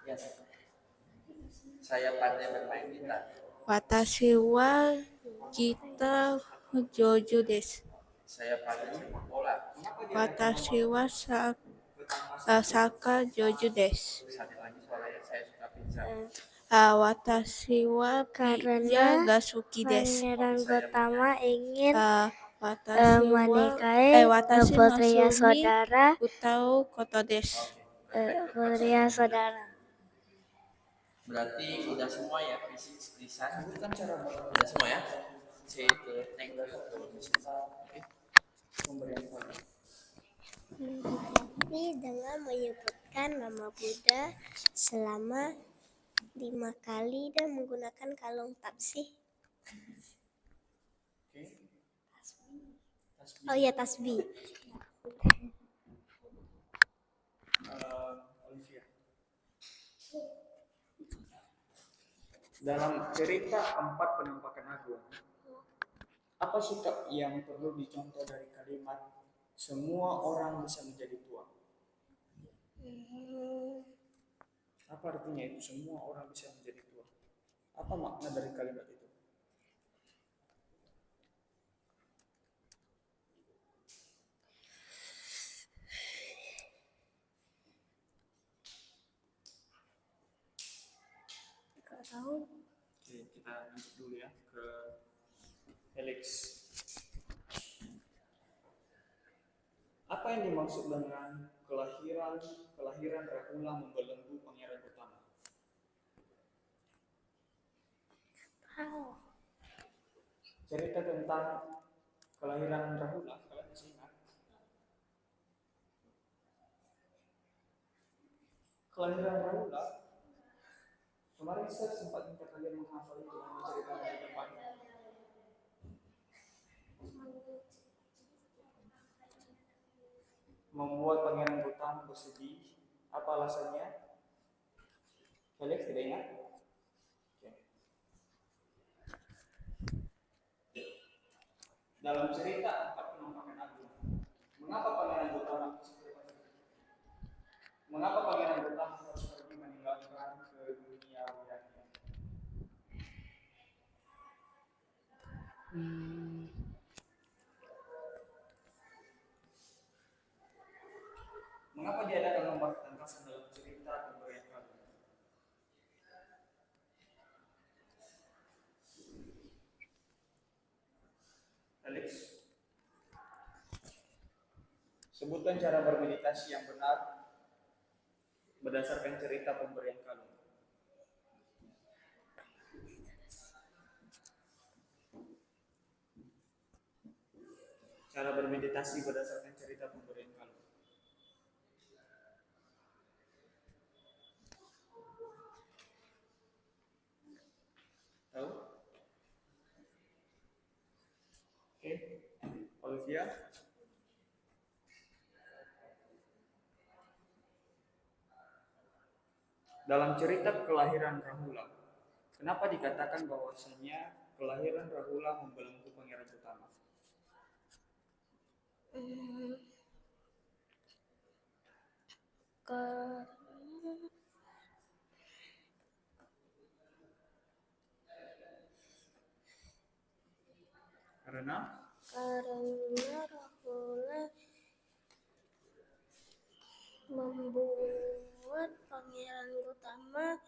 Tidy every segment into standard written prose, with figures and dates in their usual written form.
Ya, saya pandai bermain gitar. Watashi wa gita joju desu. Saya pandai sepak bola. Watashi wa saka joju desu. Satu lagi soalnya saya suka pizza. Watashi wa pija Karena gasuki desu. Pangeran Gotama ingin Watashi wa menikahi watashi Putri masumi Yasodhara, utau koto desu. Putri Yasodhara. Berarti udah semua ya fisik lisan. Kan cara udah semua ya. C ke thank you. Oke. Pemberian kode. Mendekati dengan menyebutkan nama Buddha selama 5 kali dan menggunakan kalung tapsih. Tasbih. Oh iya, tasbih. Olivia. Dalam cerita empat penampakan agung, apa sikap yang perlu dicontoh dari kalimat semua orang bisa menjadi tua? Apa artinya itu semua orang bisa menjadi tua? Apa makna dari kalimat itu? Gak tahu. Oke, kita lanjut dulu ya ke Felix. Apa yang dimaksud dengan kelahiran Rahula membelenggu Pangeran Utama? Cerita tentang kelahiran Rahula, kalian masih ingat? Kelahiran Rahula, kemarin saya sempat minta kalian menghafal itu dan menceritakan di depan. Membuat Pangeran Utama bersedih. Apa alasannya? Felix tidak ingat? Oke. Dalam cerita empat penampakan agung, mengapa Pangeran Utama harus pergi meninggalkan ke dunia wilayahnya? Mengapa dia ada gambar tangkasan dalam cerita pemberian kalung? Felix, sebutkan cara bermeditasi yang benar berdasarkan cerita pemberian kalung. Cara bermeditasi berdasarkan cerita pemberian kalung. Tahu? Oke, Olivia. Dalam cerita kelahiran Rahula, kenapa dikatakan bahwasanya kelahiran Rahula membelenggu Pangeran Utama? Karena Rahula membuat Pangeran Utama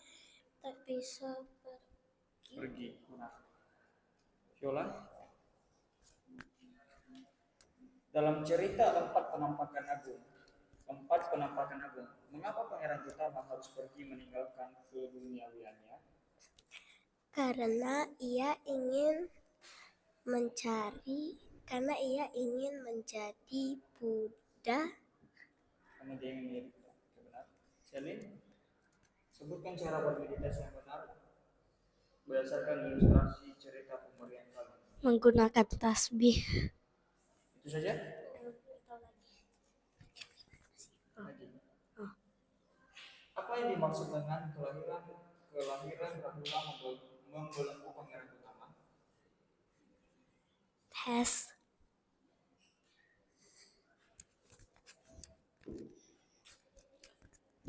tak bisa pergi. Viola. Dalam cerita empat penampakan agung, mengapa Pangeran Utama harus pergi meninggalkan keduniawiannya? karena ia ingin menjadi Buddha. Karena dia ingin menjadi Buddha. Benar. Selin, sebutkan cara bermeditasi yang benar berdasarkan ilustrasi cerita pemberian kalung. Menggunakan tasbih. Itu saja? Apa yang dimaksud dengan kelahiran Rahula membelenggu Pangeran Utama? Tes.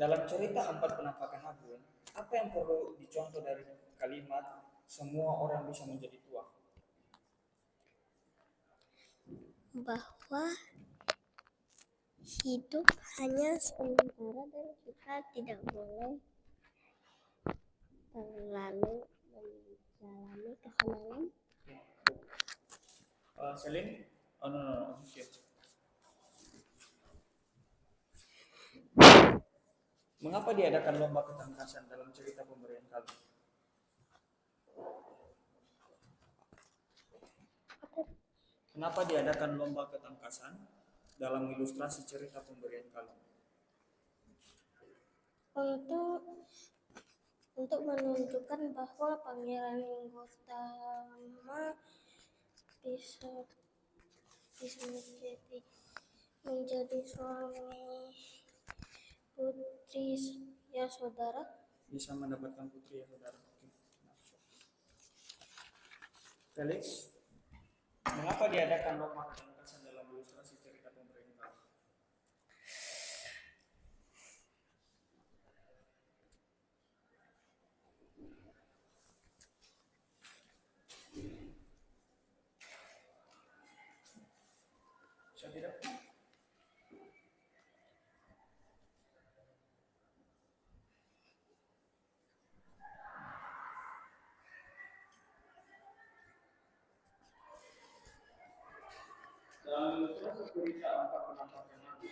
Dalam cerita empat penampakan agung, apa yang perlu dicontoh dari kalimat semua orang bisa menjadi tua? Bahwa hidup hanya sementara dan kita tidak boleh terlalu menjalani kesenangan. Selin? Oh no, no, no. Okay. Mengapa diadakan lomba ketangkasan dalam cerita pemberian kalung? Kenapa diadakan lomba ketangkasan dalam ilustrasi cerita pemberian kalung? Untuk menunjukkan bahwa Pangeran Gotama bisa menjadi suami putri ya saudara. Bisa mendapatkan putri ya saudara. Felix, mengapa diadakan lomba ketangkasan dalam ilustrasi cerita pemberian kalung? Saya tidak. Dalam ilustrasi cerita empat penampakan agung,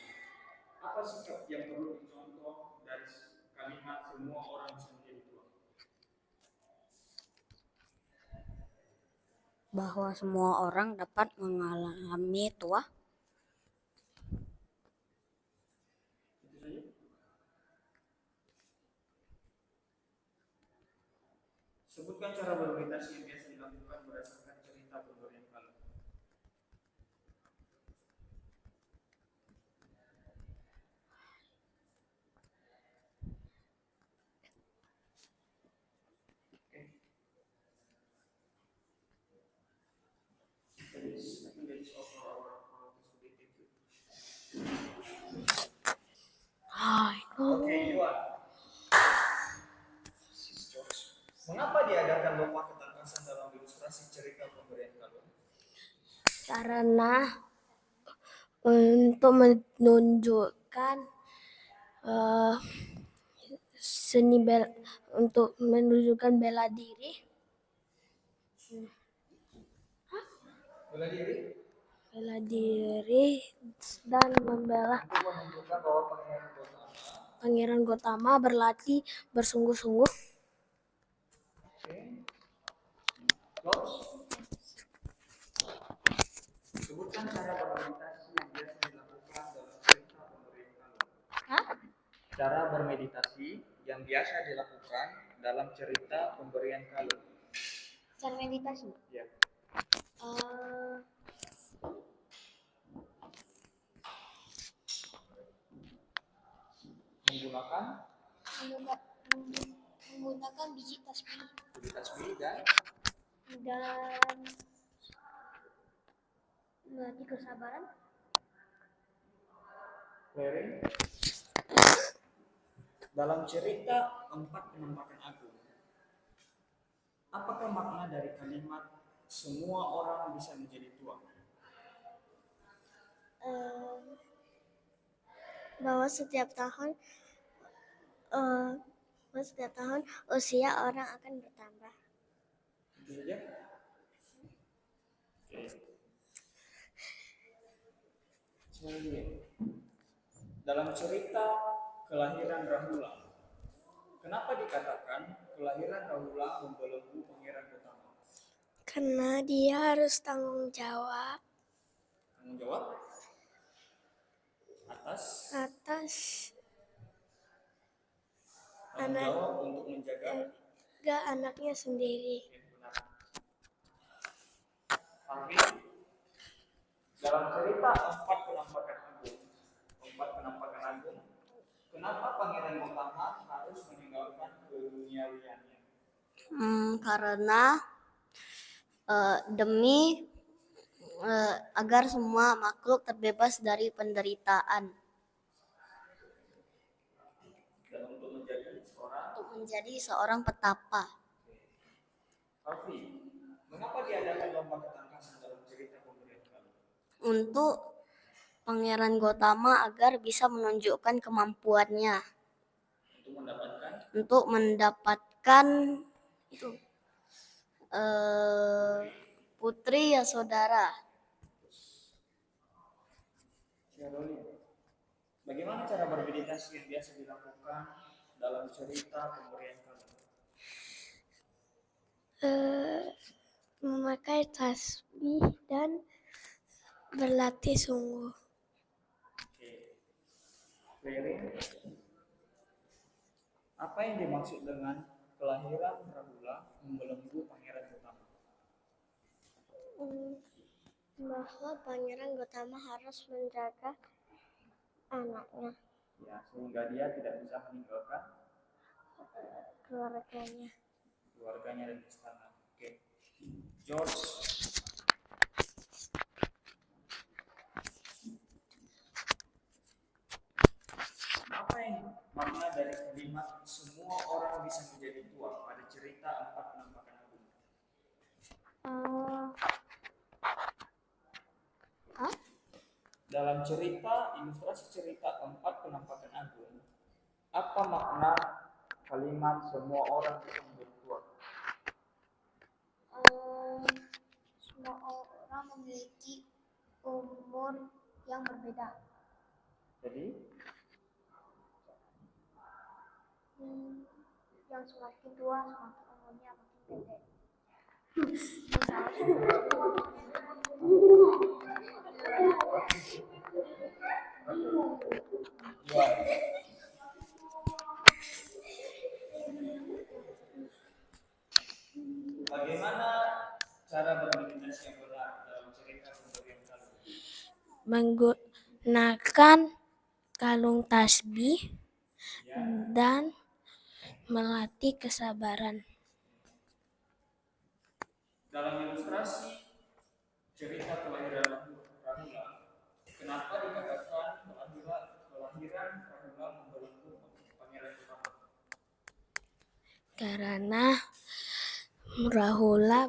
apa sikap yang perlu dicontoh dari kalimat semua orang bisa menjadi tua? Bahwa semua orang dapat mengalami tua. Itu saja. Sebutkan cara bermeditasi yang biasa dilakukan berdasarkan cerita pemberian kalung. Oke, Iwan. Mengapa diadakan lomba ketangkasan dalam ilustrasi cerita pemberian kalung? Karena untuk menunjukkan untuk menunjukkan bela diri. Bela diri? Bela diri dan membela Untuk menunjukkan bahwa Pangeran Gotama berlatih bersungguh-sungguh. Close. Sebutkan cara bermeditasi yang biasa dilakukan dalam cerita pemberian kalung. Cara bermeditasi yang biasa dilakukan dalam cerita pemberian kalung. Cara meditasi. Ya. Menggunakan biji tasbih dan melatih kesabaran. Clearing. Dalam cerita empat penampakan agung, apakah makna dari kalimat semua orang bisa menjadi tua? Bahwa setiap tahun usia orang akan bertambah. Itu saja. Dalam cerita kelahiran Rahula, kenapa dikatakan kelahiran Rahula membelenggu Pangeran Gotama? Karena dia harus tanggung jawab atas anak jawab untuk menjaga anaknya sendiri. Tapi dalam cerita empat penampakan agung, kenapa Pangeran Gotama harus meninggalkan keduniawiannya? Karena demi agar semua makhluk terbebas dari penderitaan. menjadi seorang petapa. Alfi, mengapa diadakan lomba ketangkasan dalam cerita pemberian Galuh? Untuk Pangeran Gotama agar bisa menunjukkan kemampuannya Untuk mendapatkan itu Putri Yasodhara. bagaimana cara bermeditasi yang biasa dilakukan dalam cerita pemberian Galuh? Memakai tasbih dan berlatih sungguh. Clearing. Apa yang dimaksud dengan kelahiran Rahula membelenggu Pangeran Gotama? Bahwa Pangeran Gotama harus menjaga anaknya, Ya, sehingga dia tidak bisa meninggalkan keluarganya. dan istana. Oke. George. Apa yang makna dari kalimat semua orang bisa menjadi tua pada cerita 4 penampakan agung? Dalam ilustrasi cerita 4 penampakan agung, apa makna kalimat semua orang bisa menjadi tua? Semua orang memiliki umur yang berbeda. Jadi, Yang semakin tua semakin umurnya makin pendek. bagaimana cara bermeditasi yang benar dalam cerita pemberian Galuh? Menggunakan kalung tasbih dan melatih kesabaran. Dalam ilustrasi cerita kelahiran Rahula, kenapa dikatakan kelahiran Rahula membelenggu Pangeran Gotama? Karena Rahula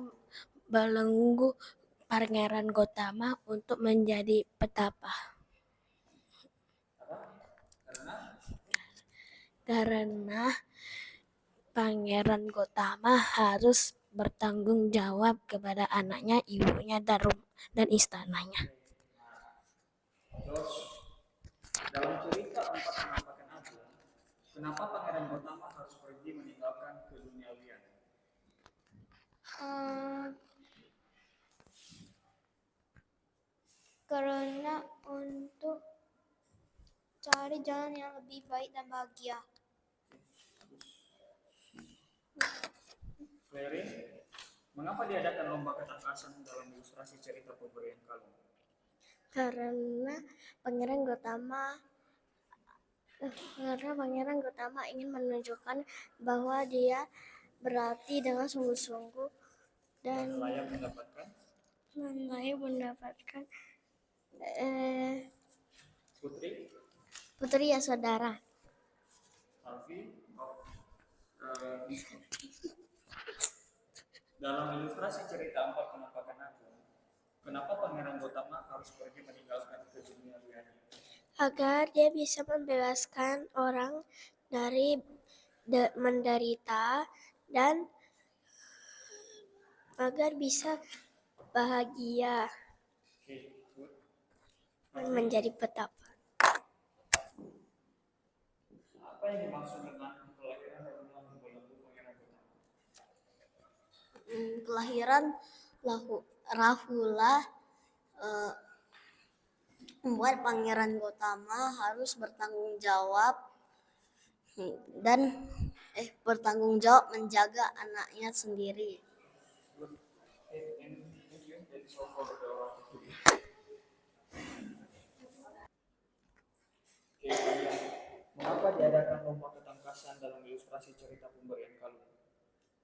belenggu Pangeran Gotama untuk menjadi petapa. Karena Pangeran Gotama harus bertanggung jawab kepada anaknya, ibunya, dan istananya. George, dalam cerita 4 penampakan agung, kenapa Pangeran Gotama harus pergi meninggalkan keduniawian? Karena untuk cari jalan yang lebih baik dan bahagia. Clearing, mengapa diadakan lomba ketangkasan dalam ilustrasi cerita pemberian Galuh? Karena Pangeran Gotama ingin menunjukkan bahwa dia berlatih dengan sungguh-sungguh dan layak mendapatkan Putri Yasodhara. Alfi, dalam ilustrasi cerita 4 penampakan agung, kenapa Pangeran Gotama harus pergi meninggalkan keduniawian? Agar dia bisa membebaskan orang dari menderita dan agar bisa bahagia menjadi petapa. Apa yang dimaksud dengan kelahiran Rahula membelenggu Pangeran Gotama? Kelahiran Rahula membuat Pangeran Gotama harus bertanggung jawab menjaga anaknya sendiri. Mengapa diadakan lomba ketangkasan dalam ilustrasi cerita pemberian Galuh?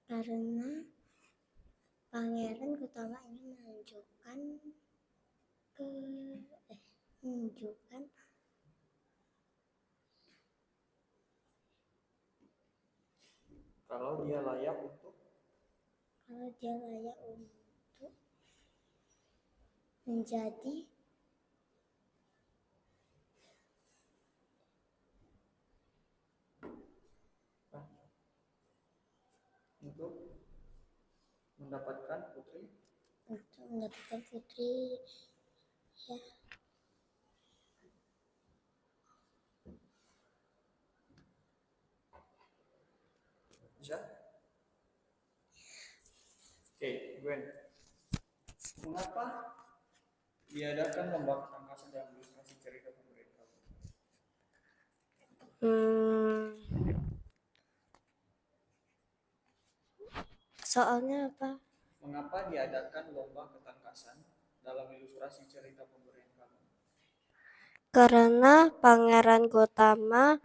Karena Pangeran Gotama ingin menunjukkan Kalau dia layak untuk menjadi untuk mendapatkan putri ya. bisa. Oke, Gwen. Mengapa diadakan lomba ketangkasan dalam ilustrasi cerita pemberian kamu? Soalnya apa? Mengapa diadakan lomba ketangkasan dalam ilustrasi cerita pemberian kamu? Karena Pangeran Gotama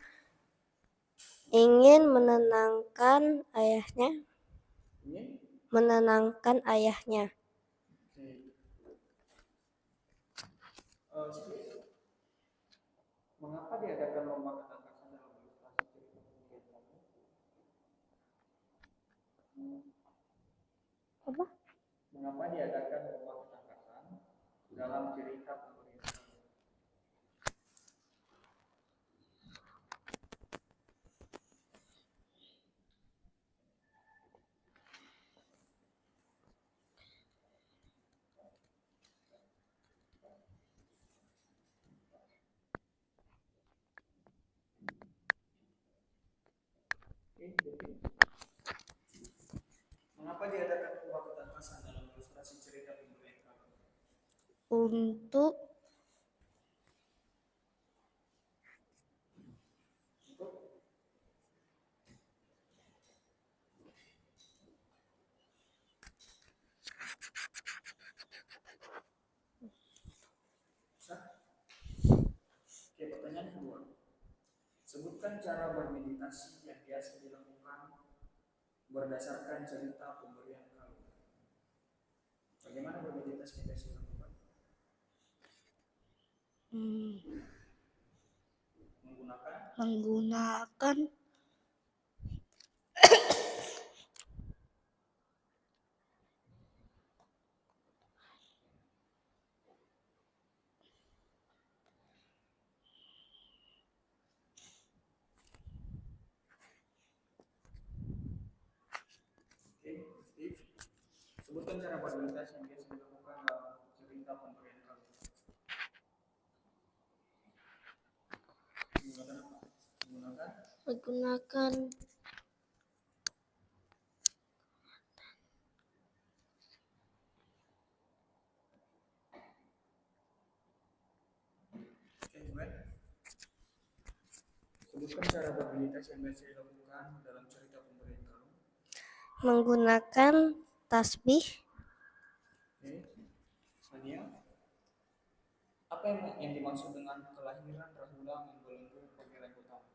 ingin menenangkan ayahnya. Mengapa diadakan lomba ketangkasan dalam ilustrasi cerita pemberian kamu? Apa? Mengapa diadakan lomba ketangkasan dalam cerita pemberian kamu? Mengapa diadakan lomba ketangkasan dalam ilustrasi cerita pemberian kamu? Untuk Oke, pertanyaan kedua. Sebutkan cara bermeditasi yang biasa dilakukan berdasarkan cerita pemberian kamu. Bagaimana bermeditasi yang biasa dilakukan? Menggunakan Oke, Steve. Sebutkan cara bermeditasi yang biasa dilakukan dalam cerita pemberian kamu. Menggunakan apa? menggunakan Oke, Gwen. Sebutkan cara bermeditasi yang biasa dilakukan dalam cerita pemberian kamu. menggunakan tasbih. Oke, Sania. Apa yang dimaksud dengan kelahiran Rahula membelenggu Pangeran Gotama?